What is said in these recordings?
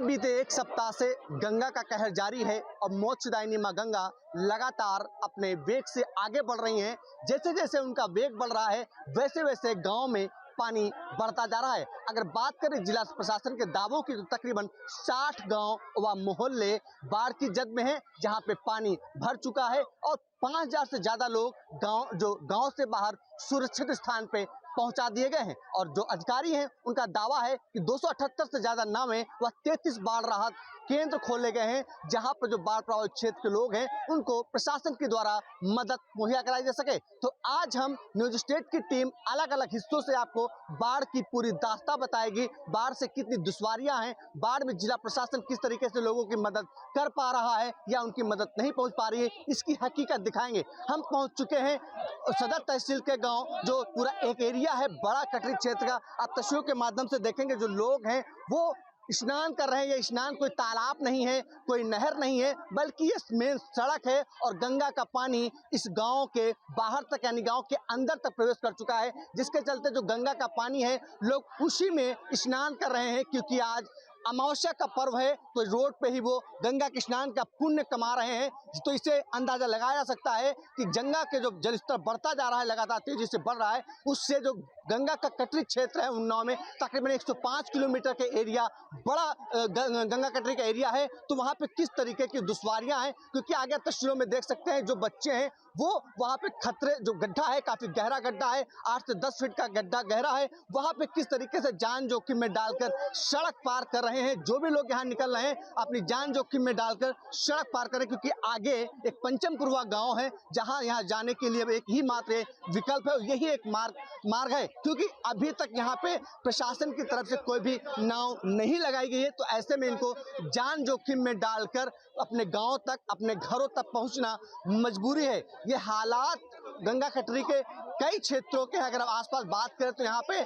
में बीते एक सप्ताह से गंगा का कहर जारी है और मोक्षदायिनी मां गंगा लगातार अपने वेग से आगे बढ़ रही हैं। जैसे जैसे उनका वेग बढ़ रहा है वैसे वैसे गांव में पानी बढ़ता जा रहा है। अगर बात करें जिला प्रशासन के दावों की तो तकरीबन 60 गांव व मोहल्ले बाढ़ की जद में हैं, जहां पे पानी भर चुका है और 5000 से ज्यादा लोग गांव से बाहर सुरक्षित स्थान पे पहुंचा दिए गए हैं। और जो अधिकारी हैं उनका दावा है कि 278 से ज्यादा नावें व 33 बाढ़ राहत केंद्र खोले गए हैं, जहां पर जो बाढ़ प्रभावित क्षेत्र के लोग हैं उनको प्रशासन के द्वारा मदद मुहैया कराई जा सके। तो आज हम न्यूज स्टेट की टीम अलग अलग हिस्सों से आपको बाढ़ की पूरी दास्तां बताएगी, बाढ़ से कितनी दुश्वारियां हैं, बाढ़ में जिला प्रशासन किस तरीके से लोगों की मदद कर पा रहा है या उनकी मदद नहीं पहुंच पा रही है, इसकी हकीकत दिखाएंगे। हम पहुंच चुके हैं सदर तहसील के गांव, जो पूरा एक एरिया है बड़ा कटरी क्षेत्र का। आप तस्वीरों के माध्यम से देखेंगे जो लोग हैं वो स्नान कर रहे हैं। ये स्नान कोई तालाब नहीं है, कोई नहर नहीं है, बल्कि ये मेन सड़क है और गंगा का पानी इस गांव के बाहर तक यानी गांव के अंदर तक प्रवेश कर चुका है, जिसके चलते जो गंगा का पानी है लोग उसी में स्नान कर रहे हैं। क्योंकि आज अमावस्या का पर्व है तो रोड पे ही वो गंगा के स्नान का पुण्य कमा रहे हैं। तो इससे अंदाजा लगाया जा सकता है कि गंगा के जो जलस्तर बढ़ता जा रहा है, लगातार तेजी से बढ़ रहा है, उससे जो गंगा का कटरी क्षेत्र है उन्नाव में तकरीबन 105 किलोमीटर के एरिया बड़ा गंगा कटरी का एरिया है। तो वहाँ पे किस तरीके की दुश्वारियां हैं, क्योंकि आगे तस्वीरों में देख सकते हैं जो बच्चे हैं वो वहाँ पे खतरे, जो गड्ढा है काफी गहरा गड्ढा है, 8 से 10 फीट का गड्ढा गहरा है, वहाँ पे किस तरीके से जान जोखिम में डालकर सड़क पार कर रहे हैं। जो भी लोग यहाँ निकल रहे हैं अपनी जान जोखिम में डालकर सड़क पार करें, क्योंकि आगे एक पंचमपुरवा गांव है जहां यहाँ जाने के लिए एक ही मात्र विकल्प है, यही एक मार्ग है। क्योंकि अभी तक यहाँ पे प्रशासन की तरफ से कोई भी नाव नहीं लगाई गई है, तो ऐसे में इनको जान जोखिम में डालकर अपने गांव तक, अपने घरों तक पहुंचना मजबूरी है। ये हालात गंगा कटरी के कई क्षेत्रों के, अगर आप आसपास बात करें तो यहाँ पे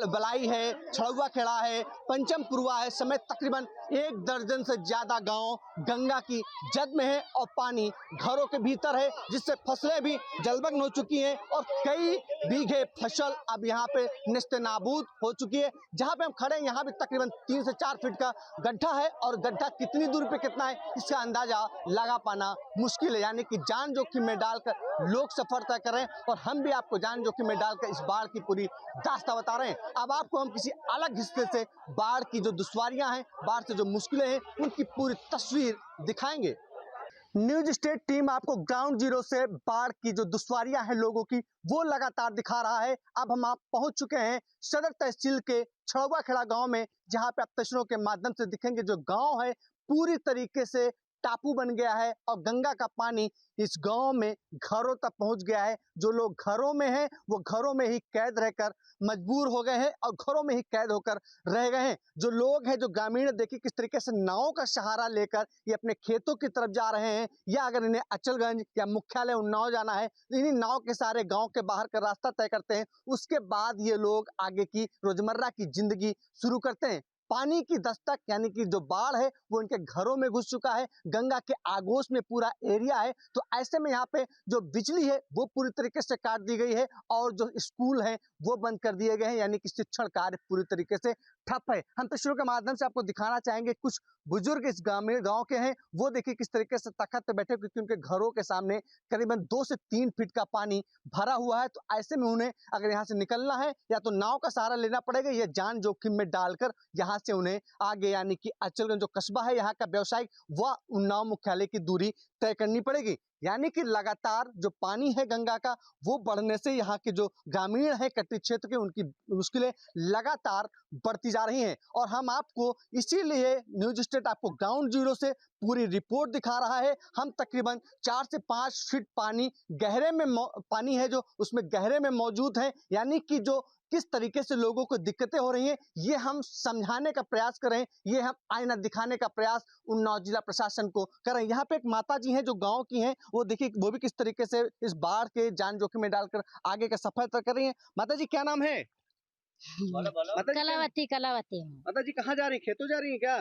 बलाई है, छड़ुआ खेड़ा है, पंचमपुरवा है समेत तकरीबन 1 दर्जन से ज्यादा गांव गंगा की जद में है और पानी घरों के भीतर है, जिससे फसलें भी जलमग्न हो चुकी हैं और कई बीघे फसल अब यहाँ पे नेस्ते नाबूद हो चुकी है। जहाँ पे हम खड़े हैं यहाँ भी तकरीबन 3 से 4 फीट का गड्ढा है और गड्ढा कितनी दूरी पे कितना है इसका अंदाजा लगा पाना मुश्किल है। यानी कि जान जोखिम में डालकर लोग सफर तय कर रहे हैं और हम भी आपको जान जोखिम में डालकर इस बाढ़ की पूरी दास्तां बता रहे हैं। अब आपको हम किसी अलग हिस्से से बाढ़ की जो दुश्वारियां हैं, बाढ़ से जो मुश्किलें हैं, उनकी पूरी तस्वीर दिखाएंगे। न्यूज स्टेट टीम आपको ग्राउंड जीरो से बाढ़ की जो दुश्वारियां हैं लोगों की वो लगातार दिखा रहा है। अब हम आप पहुंच चुके हैं सदर तहसील के छड़ुआ खेड़ा गांव में, जहां पे आप तस्वीरों के माध्यम से दिखेंगे जो गांव है पूरी तरीके से टापू बन गया है और गंगा का पानी इस गांव में घरों तक पहुंच गया है। जो लोग घरों में हैं वो घरों में ही कैद रहकर मजबूर हो गए हैं और घरों में ही कैद होकर रह गए हैं। जो लोग हैं, जो ग्रामीण, देखिए किस तरीके से नाव का सहारा लेकर ये अपने खेतों की तरफ जा रहे हैं, या अगर इन्हें अचलगंज या मुख्यालय उन्नाव जाना है तो इन्हीं नाव के सहारे गांव के बाहर का रास्ता तय करते हैं। उसके बाद ये लोग आगे की रोजमर्रा की जिंदगी शुरू करते हैं। पानी की दस्तक यानी कि जो बाढ़ है वो इनके घरों में घुस चुका है, गंगा के आगोश में पूरा एरिया है। तो ऐसे में यहाँ पे जो बिजली है वो पूरी तरीके से काट दी गई है और जो स्कूल है वो बंद कर दिए गए हैं, यानी कि शिक्षण कार्य पूरी तरीके से ठप है। हम तस्वीरों के माध्यम से आपको दिखाना चाहेंगे कुछ बुजुर्ग इस ग्रामीण गांव के हैं, वो देखिए किस तरीके से तख्त पे बैठे, क्योंकि उनके घरों के सामने करीबन 2 से 3 फीट का पानी भरा हुआ है। तो ऐसे में उन्हें अगर यहाँ से निकलना है या तो नाव का सहारा लेना पड़ेगा या जान जोखिम में डालकर यहाँ से उन्हें आगे यानी कि अचलगंज जो कस्बा है यहाँ का व्यवसायिक व उन्नाव मुख्यालय की दूरी तय करनी पड़ेगी। यानी कि लगातार जो पानी है गंगा का वो बढ़ने से यहाँ के जो ग्रामीण है कटरी क्षेत्र के, उनकी मुश्किलें लगातार बढ़ती जा रही हैं। और हम आपको इसीलिए न्यूज स्टेट आपको ग्राउंड जीरो से पूरी रिपोर्ट दिखा रहा है। हम तकरीबन 4 से 5 फीट पानी गहरे में पानी है जो उसमें गहरे में मौजूद है, यानी कि जो किस तरीके से लोगों को दिक्कतें हो रही हैं ये हम समझाने का प्रयास कर रहे हैं, ये हम आईना दिखाने का प्रयास उन्नाव जिला प्रशासन को कर रहे हैं। यहाँ पे एक माता जी हैं जो गांव की हैं, वो देखिए वो भी किस तरीके से इस बाढ़ के जान जोखिम में डालकर आगे का सफर तय कर रही हैं। माता जी क्या नाम है? कलावती। कलावती माता जी कहाँ जा रही, खेतों जा रही है क्या?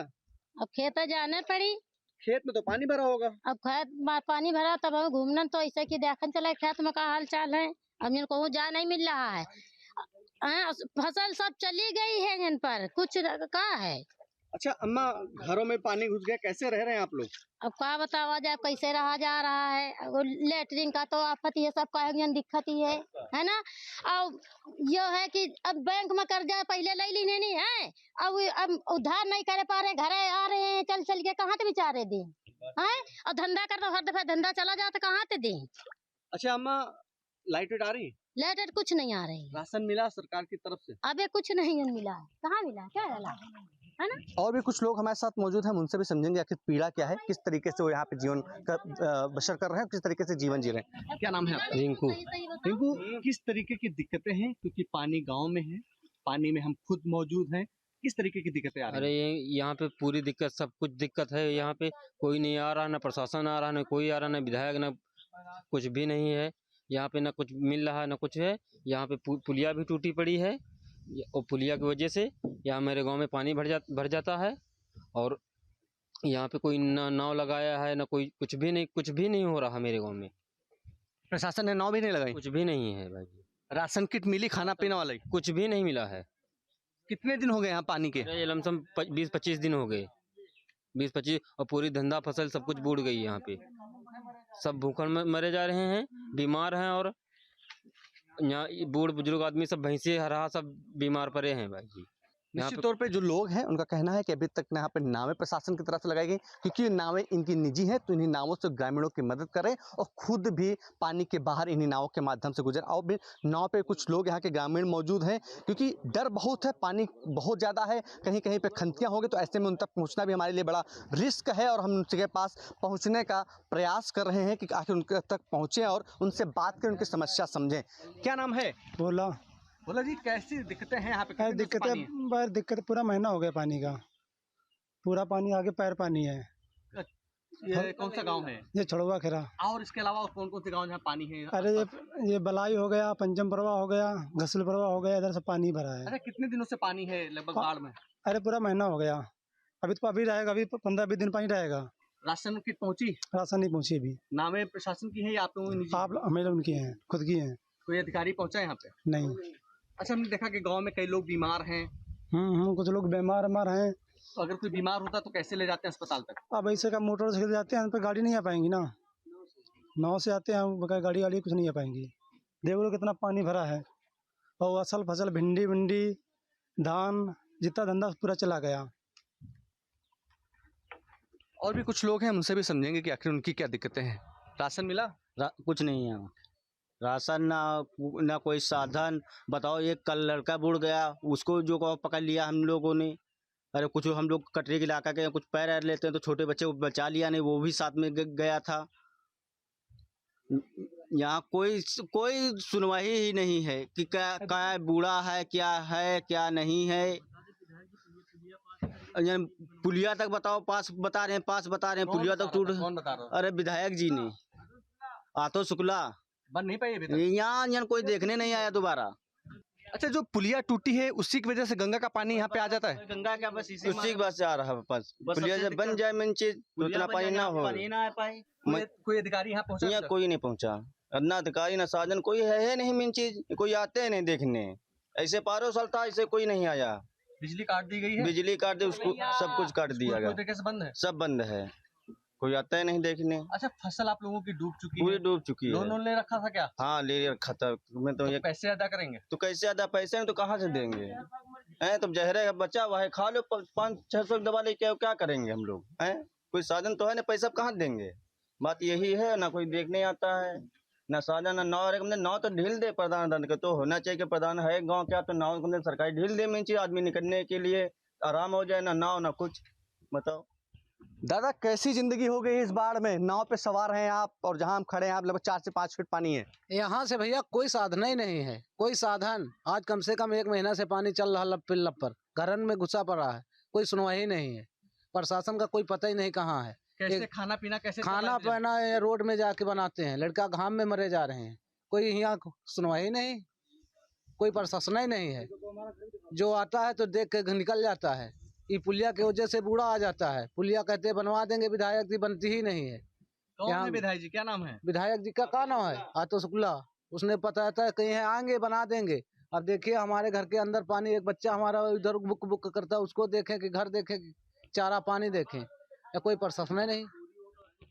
अब खेत जाने पड़ी। खेत में तो पानी भरा होगा। अब खेत पानी भरा तब हम घूमना तो ऐसे की देखन चले खेत में का हाल चाल है। अब इन को जा नहीं मिल रहा है, फसल सब चली गई है, इन पर कुछ कहाँ है। अच्छा अम्मा, घरों में पानी घुस गया, कैसे रह रहे हैं आप लोग? अब क्या बतावा जाए, कैसे रहा जा रहा है। वो लेटरिन का तो आफत ही है, सबका एक दिक्कत ही है ना। अब ये है कि अब बैंक में कर्जा पहले ले ली नहीं है, अब उधार नहीं कर पा रहे, घर आ रहे हैं चल चल के, कहाँ से बेचारे दें हैं। और धंधा कर तो हर दफा धंधा चला जाए तो कहाँ से दें। अच्छा अम्मा, लाइट आ रही? लेटर कुछ नहीं आ रही है, राशन मिला सरकार की तरफ से? अबे कुछ नहीं मिला है। कहाँ मिला, क्या मिला है ना। और भी कुछ लोग हमारे साथ मौजूद हैं, हम उनसे भी समझेंगे आखिर पीड़ा क्या है, किस तरीके से वो यहाँ पे जीवन का बसर कर रहे हैं, किस तरीके से जीवन जी रहे हैं। क्या नाम है आपका? रिंकू। रिंकू, किस तरीके की दिक्कतें हैं, क्योंकि पानी गांव में है, पानी में हम खुद मौजूद हैं, किस तरीके की दिक्कतें आ रही अरे यहाँ पे पूरी दिक्कत, सब कुछ दिक्कत है। यहाँ पे कोई नहीं आ रहा, ना प्रशासन आ रहा, ना कोई आ रहा, ना विधायक, ना कुछ भी नहीं है। यहाँ पे ना कुछ मिल रहा है ना कुछ है। यहाँ पे पुलिया भी टूटी पड़ी है, और पुलिया की वजह से यहाँ मेरे गांव में पानी भर जाता है। और यहाँ पे कोई ना नाव लगाया है, ना कोई कुछ भी नहीं हो रहा मेरे गांव में। प्रशासन ने नाव भी नहीं लगाई? कुछ भी नहीं है भाई। राशन किट मिली, खाना पीना वाला ही? कुछ भी नहीं मिला है। कितने दिन हो गए यहाँ पानी के? अरे लमसम 20-25 दिन हो गए, 20-25, और पूरी धंधा फसल सब कुछ बूढ़ गई। यहाँ पे सब भूखन में मरे जा रहे हैं, बीमार हैं। और यहाँ बूढ़ बुजुर्ग आदमी सब, भैंसे हरा सब बीमार पड़े हैं भाई जी। निश्चित तौर पे जो लोग हैं उनका कहना है कि अभी तक यहाँ पे नावें प्रशासन की तरफ से लगाई गई, क्योंकि ये नावें इनकी निजी हैं, तो इन्हीं नावों से ग्रामीणों की मदद करें और खुद भी पानी के बाहर इन्हीं नावों के माध्यम से गुजर। और भी नाव पे कुछ लोग यहाँ के ग्रामीण मौजूद हैं, क्योंकि डर बहुत है, पानी बहुत ज़्यादा है, कहीं कहीं पर खंतियाँ होंगी, तो ऐसे में उन तक पहुँचना भी हमारे लिए बड़ा रिस्क है। और हम उनके पास पहुँचने का प्रयास कर रहे हैं कि आखिर उनके तक पहुँचें और उनसे बात करें, उनकी समस्या समझें। क्या नाम है? बोला जी, कैसी दिक्कतें हैं यहाँ पे? दिक्कत पूरा महीना हो गया पानी का, पूरा पानी आगे पैर पानी है। ये कौन सा गांव है? ये छड़ुआ खेरा। और इसके अलावा कौन कौन से गांव जहाँ पानी है? अरे ये बलाई हो गया, पंचम परवा हो गया, घसल परवा हो गया, इधर से पानी भरा है। अरे कितने दिनों से पानी है लगभग बाढ़ में? अरे पूरा महीना हो गया, अभी रहेगा, अभी 15-20 दिन पानी रहेगा। राशन किट पहुँची? राशन नहीं पहुँची अभी। नामें प्रशासन की है या आप लोगों की? आप हमें उनकी हैं, खुद की हैं। कोई अधिकारी पहुँचा यहाँ पे? नहीं। अच्छा, हमने देखा कि गांव में कई लोग बीमार हैं। कुछ लोग बीमार हैं। तो अगर कोई बीमार होता तो कैसे ले जाते हैं अस्पताल तक? अब ऐसे का मोटर से जाते हैं, पर गाड़ी नहीं आ पाएंगी ना, नाव से आते हैं, बगैर गाड़ी वाली कुछ नहीं आ पाएंगी। देख लो कितना पानी भरा है, और असल फसल भिंडी धान जितना धंधा पूरा चला गया। और भी कुछ लोग हैं, उनसे भी समझेंगे कि आखिर उनकी क्या दिक्कतें हैं। राशन मिला? कुछ नहीं है, राशन ना कोई साधन। बताओ, एक कल लड़का बुड़ गया, उसको जो पकड़ लिया हम लोगों ने। अरे कुछ हम लोग कटरे के इलाका के कुछ पैर लेते हैं, तो छोटे बच्चे को बचा लिया नहीं, वो भी साथ में गया था। यहाँ कोई सुनवाई ही नहीं है कि क्या बूढ़ा है, क्या नहीं है। पुलिया तक बताओ, पास बता रहे हैं, पुलिया तक टूट। कौन बता रहा? अरे विधायक जी ने, आतो शुक्ला। बन नहीं पाई अभी तक? यहाँ कोई देखने नहीं आया दोबारा। अच्छा, जो पुलिया टूटी है उसी की वजह से गंगा का पानी यहाँ पे आ जाता है? गंगा का बस उसी की बस आ रहा है, बस पुलिया जब बन जाए मेन चीज, उतना पानी ना हो। कोई अधिकारी यहाँ पहुँचा? यहाँ कोई नहीं पहुँचा, ना अधिकारी ना साधन, कोई है नहीं। मेन चीज कोई आते हैं नहीं देखने, ऐसे 12 साल था, ऐसे कोई नहीं आया। बिजली काट दी गई है? बिजली काट दी, उसको सब कुछ काट दिया गया, कैसे बंद है? सब बंद है, कोई आता है नहीं देखने। अच्छा, फसल आप लोगों की डूब चुकी है? पूरी डूब चुकी है। लोन ले रखा था क्या? हाँ, ले रखा था। मैं तो ये पैसे अदा करेंगे तो कैसे अदा, पैसे नहीं तो कहाँ से देंगे? हैं तो जहरे का बचा हुआ है, खा लो, 500-600 दवा लेके क्या करेंगे हम लोग? हैं कोई साधन तो है नहीं, पैसा कहाँ देंगे? बात यही है, ना कोई देखने आता है, ना साधन, ना नाव। नाव तो ढील दे, प्रधान के तो होना चाहिए कि प्रधान है गाँव क्या, तो नाव सरकारी ढील दे मेन चीज, आदमी निकलने के लिए आराम हो जाए। ना नाव ना कुछ, बताओ। दादा, कैसी जिंदगी हो गई इस बाढ़ में? नाव पे सवार हैं आप, और जहां हम खड़े हैं आप लगभग 4 से 5 फीट पानी है। यहाँ से भैया कोई साधन ही नहीं है, कोई साधन। आज कम से कम 1 महीना से पानी चल रहा लप पर, घरन में घुसा पड़ा है, कोई सुनवाई नहीं है। प्रशासन का कोई पता ही नहीं कहाँ है। कैसे खाना पीना, कैसे खाना पीना रोड में जाके बनाते हैं, लड़का घाम में मरे जा रहे हैं, कोई यहाँ सुनवाई नहीं, कोई प्रशासन ही नहीं है। जो आता है तो देख के निकल जाता है। ये पुलिया की वजह से बूढ़ा आ जाता है, पुलिया कहते बनवा देंगे, विधायक जी बनती ही नहीं है। कौन है विधायक जी? क्या नाम है विधायक जी का? नाम है आतो शुक्ला। उसने पता था कहीं आएंगे बना देंगे, अब देखिए हमारे घर के अंदर पानी, एक बच्चा हमारा इधर बुक बुक करता है, उसको देखें कि घर देखें कि चारा पानी देखें, या कोई प्रशासन नहीं।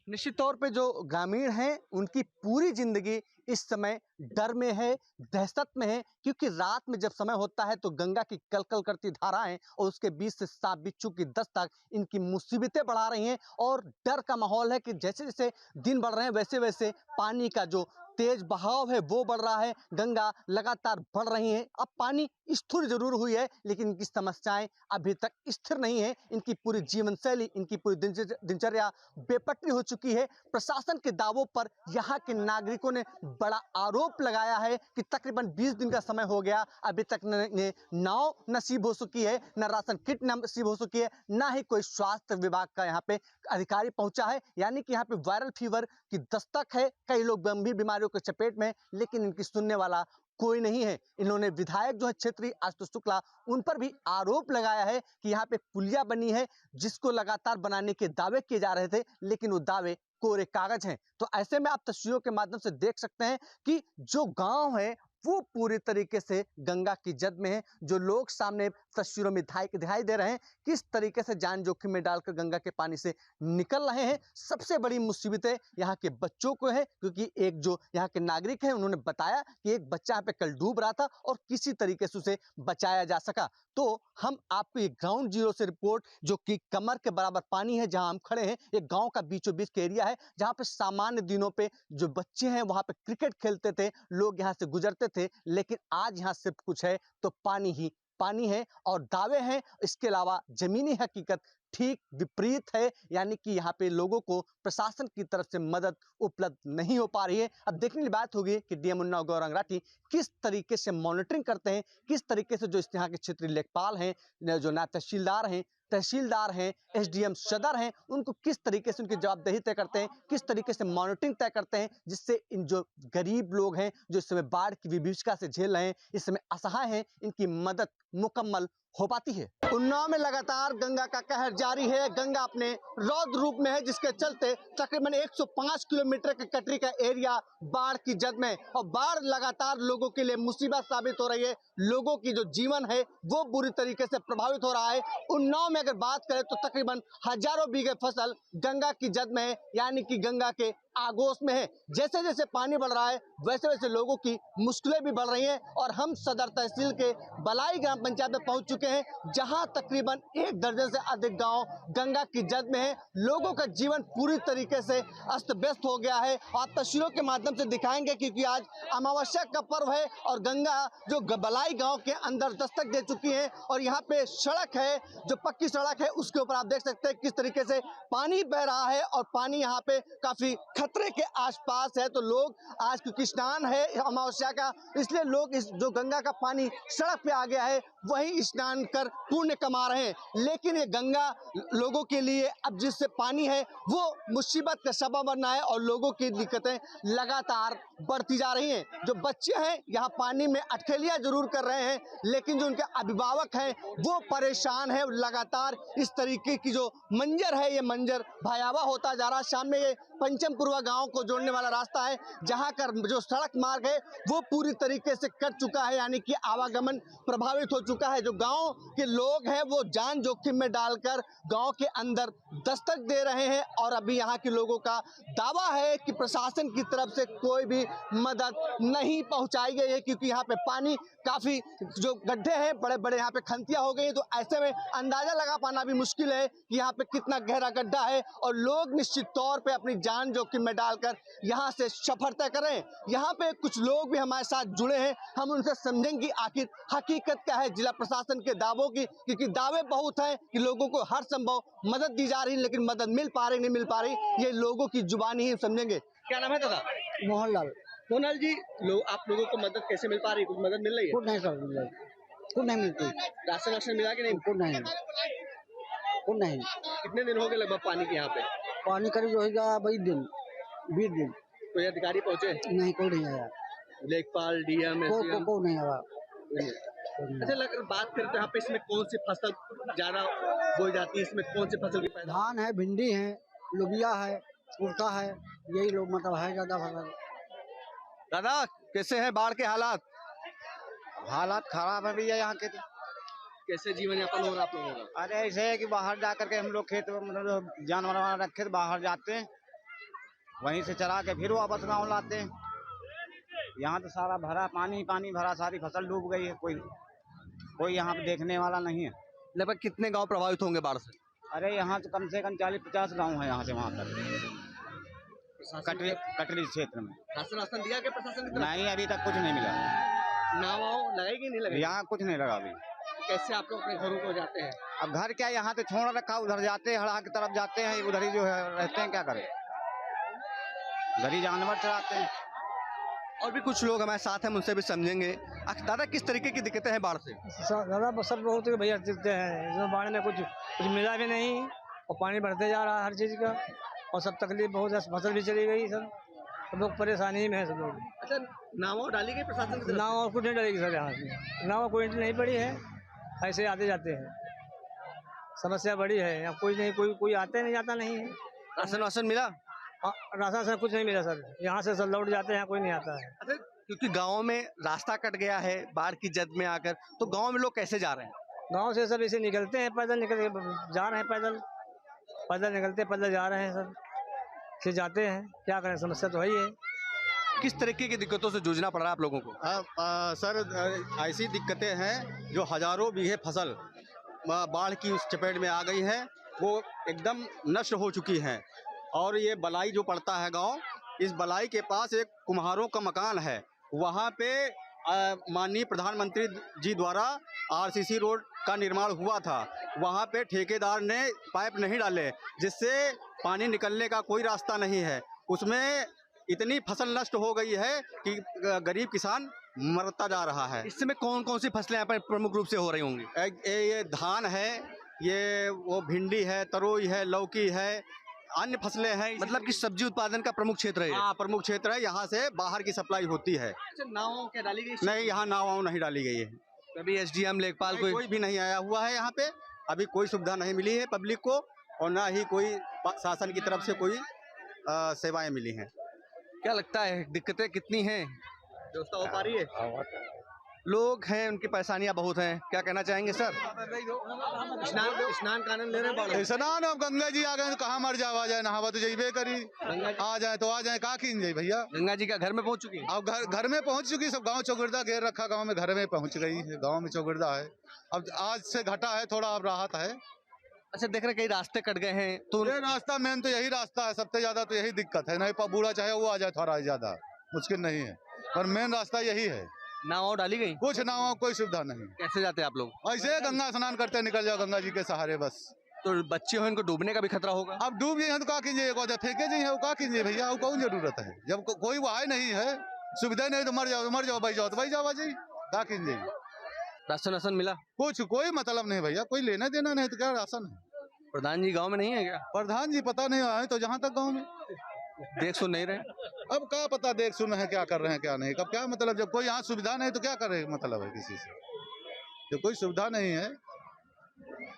निश्चित तौर पे जो ग्रामीण हैं उनकी पूरी जिंदगी इस समय डर में है, दहशत में है, क्योंकि रात में जब समय होता है तो गंगा की कलकल करती धाराएं और उसके बीच से सांप बिच्छू की दस्तक इनकी मुसीबतें बढ़ा रही हैं। और डर का माहौल है कि जैसे जैसे दिन बढ़ रहे हैं वैसे वैसे पानी का जो तेज बहाव है वो बढ़ रहा है, गंगा लगातार बढ़ रही है। अब पानी स्थिर जरूर हुई है लेकिन इनकी समस्याएं अभी तक स्थिर नहीं है। इनकी पूरी जीवन शैली, इनकी पूरी दिनचर्या बेपटरी हो चुकी है। प्रशासन के दावों पर यहाँ के नागरिकों ने बड़ा आरोप लगाया है कि तकरीबन 20 दिन का समय हो गया, अभी तक न नाव नसीब हो चुकी है, न राशन किट नसीब हो चुकी है, ना ही कोई स्वास्थ्य विभाग का यहाँ पे अधिकारी पहुंचा है। यानी कि यहाँ पे वायरल फीवर की दस्तक है, कई लोग गंभीर बीमारियों के चपेट में, लेकिन इनकी सुनने वाला कोई नहीं है। इन्होंने विधायक जो है क्षेत्रीय आशुतोष शुक्ला, उन पर भी आरोप लगाया है कि यहाँ पे पुलिया बनी है जिसको लगातार बनाने के दावे किए जा रहे थे, लेकिन वो दावे कोरे कागज हैं। तो ऐसे में आप तस्वीरों के माध्यम से देख सकते हैं कि जो गांव है वो पूरी तरीके से गंगा की जद में है। जो लोग सामने तस्वीरों में दिखाई दे रहे हैं, किस तरीके से जान जोखिम में डालकर गंगा के पानी से निकल रहे हैं। सबसे बड़ी मुसीबतें यहाँ के बच्चों को है, क्योंकि एक जो यहाँ के नागरिक हैं उन्होंने बताया कि एक बच्चा यहाँ पे कल डूब रहा था और किसी तरीके से उसे बचाया जा सका। तो हम आपको ये ग्राउंड जीरो से रिपोर्ट, जो कि कमर के बराबर पानी है जहां हम खड़े हैं, एक गांव का बीचों बीच का एरिया है जहां पे सामान्य दिनों पे जो बच्चे हैं वहां पे क्रिकेट खेलते थे, लोग यहां से गुजरते थे, लेकिन आज यहां सिर्फ कुछ है तो पानी ही पानी है और दावे हैं। इसके अलावा जमीनी हकीकत ठीक विपरीत है, यानी कि यहाँ पे लोगों को प्रशासन की तरफ से मदद उपलब्ध नहीं हो पा रही है। अब देखने की बात होगी कि डीएम उन्नाव गौरंग राठी किस तरीके से मॉनिटरिंग करते हैं, किस तरीके से जो इस यहाँ के क्षेत्रीय लेखपाल हैं, जो नायब तहसीलदार हैं, एसडीएम सदर हैं, उनको किस तरीके से उनकी जवाबदेही तय करते हैं, किस तरीके से मॉनिटरिंग तय करते हैं, जिससे इन जो गरीब लोग हैं जो इस समय बाढ़ की विभीषिका से झेल रहे हैं, इस समय असहाय हैं, इनकी मदद मुकम्मल हो पाती है। उन्नाव में लगातार गंगा का कहर जारी है। गंगा अपने रौद्र रूप में है, जिसके चलते तकरीबन 105 किलोमीटर के कटरी का एरिया बाढ़ की जद में, और बाढ़ लगातार लोगों के लिए मुसीबत साबित हो रही है। लोगों की जो जीवन है वो बुरी तरीके से प्रभावित हो रहा है। उन्नाव में अगर बात करें तो तकरीबन हजारों बीघे फसल गंगा की जद में है, यानी कि गंगा के आगोश में है। जैसे जैसे पानी बढ़ रहा है वैसे वैसे लोगों की मुश्किलें भी बढ़ रही हैं। और हम सदर तहसील के बलाई ग्राम पंचायत में पहुंच चुके हैं, जहां तकरीबन 1 दर्जन से अधिक गांव गंगा की जद में है। लोगों का जीवन पूरी तरीके से अस्त व्यस्त हो गया है। आप तस्वीरों के माध्यम से दिखाएंगे, क्योंकि आज अमावस्या का पर्व है और गंगा जो बलाई गांव के अंदर दस्तक दे चुकी है। और यहाँ पे सड़क है, जो पक्की सड़क है, उसके ऊपर आप देख सकते हैं किस तरीके से पानी बह रहा है और पानी यहाँ पे काफी खतरे के आसपास है। तो लोग आज, क्योंकि स्नान है अमावस्या का, इसलिए लोग इस जो गंगा का पानी सड़क पे आ गया है वही स्नान कर पुण्य कमा रहे हैं। लेकिन ये गंगा लोगों के लिए अब जिससे पानी है वो मुसीबत का सबब बना है और लोगों की दिक्कतें लगातार बढ़ती जा रही हैं। जो बच्चे हैं यहाँ पानी में अटखेलियां जरूर कर रहे हैं, लेकिन जो उनके अभिभावक हैं वो परेशान है। लगातार इस तरीके की जो मंजर है, ये मंजर भयावह होता जा रहा है। सामने ये पंचमपुरवा गांव को जोड़ने वाला रास्ता है, जहां का जो सड़क मार्ग है वो पूरी तरीके से कट चुका है, यानी कि आवागमन प्रभावित हो चुका है। जो गांव के लोग हैं वो जान जोखिम में डालकर गांव के अंदर दस्तक दे रहे हैं। और अभी यहाँ के लोगों का दावा है कि प्रशासन की तरफ से कोई भी मदद नहीं पहुंचाई गई है, क्योंकि यहाँ पे पानी काफी, जो गड्ढे हैं बड़े बड़े यहाँ पे खंतियां हो गई हैं। तो ऐसे में अंदाजा लगा पाना भी मुश्किल है कि यहाँ पे कितना गहरा गड्ढा है। और लोग निश्चित तौर पे अपनी जान जोखिम में डालकर यहाँ से सफर तय कर रहे हैं। यहाँ पे कुछ लोग भी हमारे साथ जुड़े हैं, हम उनसे समझेंगे आखिर हकीकत क्या है जिला प्रशासन के दावों की, क्योंकि दावे बहुत हैं कि लोगों को हर संभव मदद दी जा रही है, लेकिन मदद मिल पा रही नहीं मिल पा रही, ये लोगों की जुबानी ही समझेंगे। क्या नाम है दादा? मोहनलाल। मोहनलाल जी, आप लोगों को मदद कैसे मिल पा रही है? कुछ मदद मिल रही है? कुछ नहीं सर, कुछ नहीं मिलती। राशन मिला कि नहीं? कुछ नहीं, कुछ नहीं। कितने दिन हो गए लगभग पानी के यहाँ पे? पानी करीब जो होगा 20 दिन। कोई अधिकारी पहुंचे? नहीं, कोई नहीं आया। लेखपाल, डीएम, को नहीं आया। अच्छा, बात करते हैं यहाँ पे इसमें कौन सी फसल ज्यादा बोई जाती है, इसमें कौन सी फसल की पैदावार? धान है, भिंडी है, लोबिया है, कुर्ता है, यही लोग मतलब है ज्यादा फसल। दादा, कैसे हैं बाढ़ के हालात? हालात खराब है भैया यहाँ के तो। कैसे जीवन यापन हो रहा है आप लोगों का? अरे ऐसे है कि बाहर जा करके हम लोग खेत में मतलब जानवर वाना रखे तो बाहर जाते हैं, वहीं से चरा के फिर वापस गाँव लाते हैं। यहाँ तो सारा भरा पानी पानी भरा, सारी फसल डूब गई है, कोई यहाँ पे देखने वाला नहीं है। लगभग कितने गांव प्रभावित होंगे बाढ़ से? अरे यहाँ तो कम से कम 40-50 गाँव है यहाँ से वहाँ तक, कटरी क्षेत्र में। राशन दिया क्या प्रशासन की तरफ? नहीं, अभी तक कुछ नहीं मिला। नाव लगेगी नहीं लगेगी? यहाँ कुछ नहीं लगा अभी। कैसे आप लोग अपने घरों को जाते हैं? अब घर क्या यहाँ तो छोड़ रखा, उधर जाते हैं, हड़ा की तरफ जाते हैं, उधर ही जो है रहते हैं, क्या करें, उधर ही जानवर चराते हैं। और भी कुछ लोग हमारे साथ हैं, उनसे भी समझेंगे। दादा, किस तरीके की दिक्कतें हैं बाढ़ से? दादा सर बहुत भैया दिखते हैं, इसमें बाढ़ में कुछ मिला भी नहीं और पानी बढ़ते जा रहा है हर चीज़ का, और सब तकलीफ बहुत है, फसल भी चली गई, सब लोग परेशानी में है सब लोग। अच्छा, नाव डाली गई प्रशासन की तरफ? नाव और कुछ नहीं डलेगी सर, यहाँ से नाव कोई नहीं पड़ी है, ऐसे आते जाते हैं। समस्या बड़ी है यहाँ, कोई आते नहीं जाता नहीं है। राशन मिला? राशन से कुछ नहीं मिला सर, यहाँ से सब लौट जाते हैं, कोई नहीं आता है। अच्छा, क्योंकि गांव में रास्ता कट गया है बाढ़ की जद में आकर, तो गांव में लोग कैसे जा रहे हैं? गांव से सब ऐसे निकलते हैं, पैदल निकल जा रहे हैं, पैदल निकलते पैदल जा रहे हैं सर, फिर जाते हैं, क्या करें, समस्या तो है ही है। किस तरीके की दिक्कतों से जूझना पड़ रहा है आप लोगों को? सर ऐसी दिक्कतें हैं जो हजारों बीघे फसल बाढ़ की उस चपेट में आ गई है, वो एकदम नष्ट हो चुकी हैं। और ये बलाई जो पड़ता है गांव, इस बलाई के पास एक कुम्हारों का मकान है, वहाँ पे माननीय प्रधानमंत्री जी द्वारा आरसीसी रोड का निर्माण हुआ था। वहाँ पे ठेकेदार ने पाइप नहीं डाले, जिससे पानी निकलने का कोई रास्ता नहीं है। उसमें इतनी फसल नष्ट हो गई है कि गरीब किसान मरता जा रहा है। इस समय कौन कौन सी फसलें यहाँ पर प्रमुख रूप से हो रही होंगी? ये धान है, ये वो भिंडी है, तरोई है, लौकी है, अन्य फसलें हैं। मतलब कि सब्जी उत्पादन का प्रमुख क्षेत्र है ये? हाँ, प्रमुख क्षेत्र है, यहाँ से बाहर की सप्लाई होती है। अच्छा, नाव क्या डाली गई? नहीं, यहाँ नाव नहीं डाली गई है। कभी एसडीएम लेखपाल कोई भी नहीं आया हुआ है यहाँ पे, अभी कोई सुविधा नहीं मिली है पब्लिक को, और ना ही कोई शासन की तरफ से कोई सेवाएं मिली हैं। क्या लगता है दिक्कतें कितनी हैं? व्यवस्था हो पा रही है? लोग हैं, उनकी परेशानियां बहुत हैं, क्या कहना चाहेंगे सर? स्नान का आनंद ले रहे हैं? स्नान अब गंगा जी आ गए तो कहाँ मर जाओ, आ जाए नहावा तो जाइबे करी, आ जाए तो आ जाए, का कीन जाए भैया। गंगा जी का घर में पहुंच चुकी? अब घर में पहुंच चुकी, सब गांव चौगिरदा घेर रखा, गांव में घर में पहुंच गई है, गांव में चौगिरदा है। अब आज से घटा है थोड़ा, अब राहत है। अच्छा, देख रहे कई रास्ते कट गए हैं तो? ये रास्ता मेन तो यही रास्ता है, सबसे ज्यादा तो यही दिक्कत है। नहीं बूढ़ा चाहे वो आ जाए, थोड़ा ज्यादा मुश्किल नहीं है, पर मेन रास्ता यही है। नाव डाली गई? कुछ नाव कोई सुविधा नहीं। कैसे जाते हैं आप लोग? ऐसे गंगा स्नान करते निकल जाओ, गंगा जी के सहारे बस। तो बच्चे हो, इनको डूबने का भी खतरा होगा? अब डूब जाए तो का कीजिए, फेंके जी है, वो का कीजिए भैया, वो कौन जरूरत है, जब कोई वहां नहीं है, सुविधा नहीं तो मर जाओ भाई जाओ तो भाई जाओ जी, का कीजिए। राशन मिला? कुछ कोई मतलब नहीं भैया, कोई लेना देना नहीं तो क्या राशन है। प्रधान जी गांव में नहीं है क्या? प्रधान जी पता नहीं आए तो जहाँ तक गांव में देख सुन नहीं रहे? अब क्या पता देख सुन है क्या कर रहे हैं क्या नहीं, कब क्या मतलब, जब कोई यहाँ सुविधा नहीं तो क्या करे मतलब है किसी से, जब कोई सुविधा नहीं है।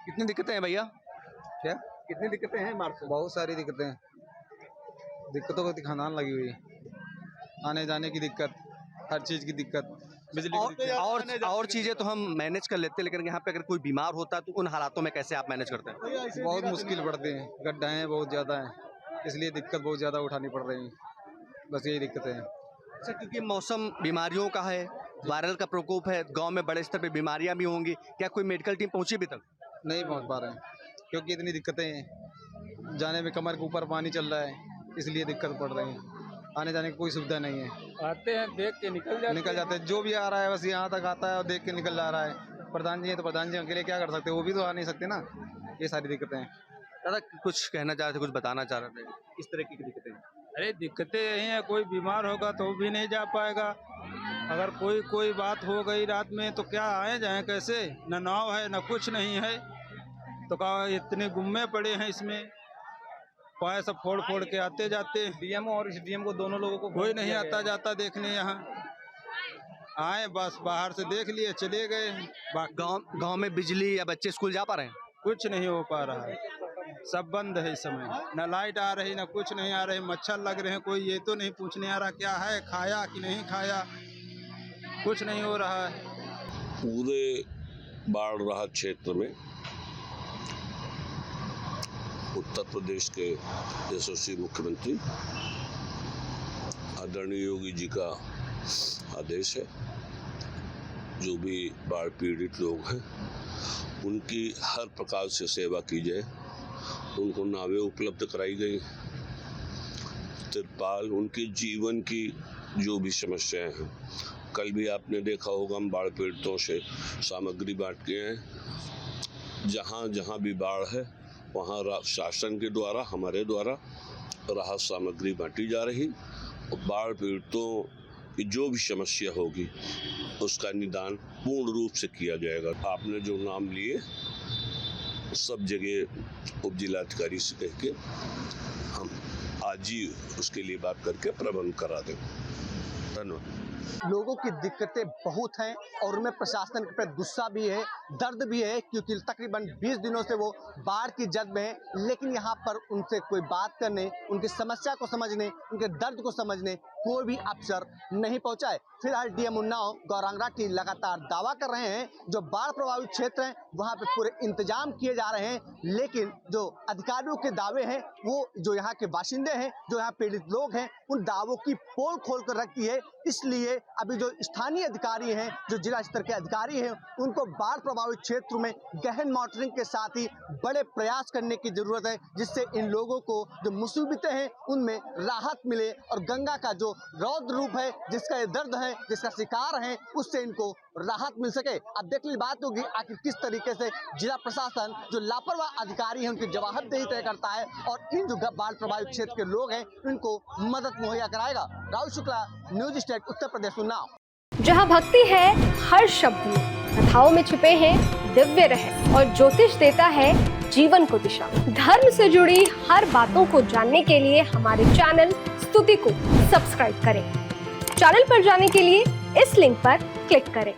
कितनी दिक्कतें हैं भैया? क्या कितनी दिक्कतें हैं मार्च से? बहुत सारी दिक्कतें हैं, दिक्कतों को दिखाना लगी हुई है, आने जाने की दिक्कत, हर चीज की दिक्कत, बिजली की दिक्कत। और चीजें तो हम मैनेज कर लेते हैं, लेकिन यहाँ पे अगर कोई बीमार होता है तो उन हालातों में कैसे आप मैनेज करते हैं? बहुत मुश्किल पड़ते हैं, गड्ढे हैं बहुत ज़्यादा हैं, इसलिए दिक्कत बहुत ज़्यादा उठानी पड़ रही है, बस यही दिक्कतें हैं। अच्छा, क्योंकि मौसम बीमारियों का है, वायरल का प्रकोप है, गांव में बड़े स्तर पे बीमारियां भी होंगी, क्या कोई मेडिकल टीम पहुंची अभी तक? नहीं पहुंच पा रहे हैं क्योंकि इतनी दिक्कतें हैं, जाने में कमर के ऊपर पानी चल रहा है, इसलिए दिक्कत पड़ रही है, आने जाने की कोई सुविधा नहीं है। आते हैं देख के निकल जाते हैं, जो भी आ रहा है बस यहाँ तक आता है और देख के निकल जा रहा है। प्रधान जी हैं तो प्रधान जी अकेले क्या कर सकते हैं, वो भी तो आ नहीं सकते ना, ये सारी दिक्कतें हैं। दादा कुछ कहना चाह रहे थे, कुछ बताना चाह रहे थे, किस तरह की दिक्कतें? अरे दिक्कतें यही हैं, कोई बीमार होगा तो भी नहीं जा पाएगा, अगर कोई बात हो गई रात में तो क्या आए जाएं कैसे, न नाव है न कुछ नहीं है, तो कहा इतने गुम्मे पड़े हैं इसमें, पाए सब फोड़ फोड़ के आते जाते। डीएमओ और डीएम को दोनों लोगों को कोई नहीं आता जाता देखने, यहाँ आए बस बाहर से देख लिए चले गए। गांव में बिजली या बच्चे स्कूल जा पा रहे हैं? कुछ नहीं हो पा रहा है, सब बंद है इस समय, न लाइट आ रही न कुछ नहीं आ रही, मच्छर लग रहे हैं, कोई ये तो नहीं पूछने आ रहा क्या है, खाया कि नहीं खाया, कुछ नहीं हो रहा है। पूरे बाढ़ राहत क्षेत्र में उत्तर प्रदेश के यशस्वी मुख्यमंत्री आदरणीय योगी जी का आदेश है, जो भी बाढ़ पीड़ित लोग हैं उनकी हर प्रकार से सेवा की जाए। उनको नावें उपलब्ध कराई गई, तिरपाल, उनकी जीवन की जो भी समस्याएं हैं। कल भी आपने देखा होगा हम बाढ़ पीड़ितों से सामग्री बांट के हैं। जहाँ जहाँ भी बाढ़ है वहाँ शासन के द्वारा, हमारे द्वारा राहत सामग्री बांटी जा रही और बाढ़ पीड़ितों की जो भी समस्या होगी उसका निदान पूर्ण रूप से किया जाएगा। आपने जो नाम लिए सब जगह उप जिलाधिकारी से कह के हम आज ही उसके लिए बात करके प्रबंध करा दें। धन्यवाद। लोगों की दिक्कतें बहुत हैं और उनमें प्रशासन के प्रति गुस्सा भी है, दर्द भी है, क्योंकि तकरीबन 20 दिनों से वो बाढ़ की जद में हैं। लेकिन यहाँ पर उनसे कोई बात करने, उनकी समस्या को समझने, उनके दर्द को समझने कोई भी अफसर नहीं पहुंचा है। फिलहाल डीएम उन्नाव गौरांग राठी लगातार दावा कर रहे हैं जो बाढ़ प्रभावित क्षेत्र हैं वहाँ पे पूरे इंतजाम किए जा रहे हैं, लेकिन जो अधिकारियों के दावे हैं वो जो यहाँ के बाशिंदे हैं, जो यहाँ पीड़ित लोग हैं, उन दावों की पोल खोल कर रखी है। इसलिए अभी जो स्थानीय अधिकारी हैं, जो जिला स्तर के अधिकारी हैं, उनको बाढ़ प्रभावित क्षेत्र में गहन मॉनिटरिंग के साथ ही बड़े प्रयास करने की जरूरत है, जिससे इन लोगों को जो मुसीबतें हैं उनमें राहत मिले और गंगा का जो रौद्र रूप है, जिसका ये दर्द है, जिसका शिकार है, उससे इनको राहत मिल सके। अब देखने की बात होगी आखिर किस तरीके से जिला प्रशासन जो लापरवाह अधिकारी हैं उनकी जवाबदेही तय करता है और इन जो बाढ़ प्रभावित क्षेत्र के लोग हैं इनको मदद मुहैया कराएगा। Rahul Shukla, news state, Uttar Pradesh, Unnao. जहाँ भक्ति है हर शब्द में, कथाओं में छुपे हैं दिव्य रहस्य और ज्योतिष देता है जीवन को दिशा। धर्म से जुड़ी हर बातों को जानने के लिए हमारे चैनल स्तुति को सब्सक्राइब करें। चैनल पर जाने के लिए इस लिंक पर क्लिक करें।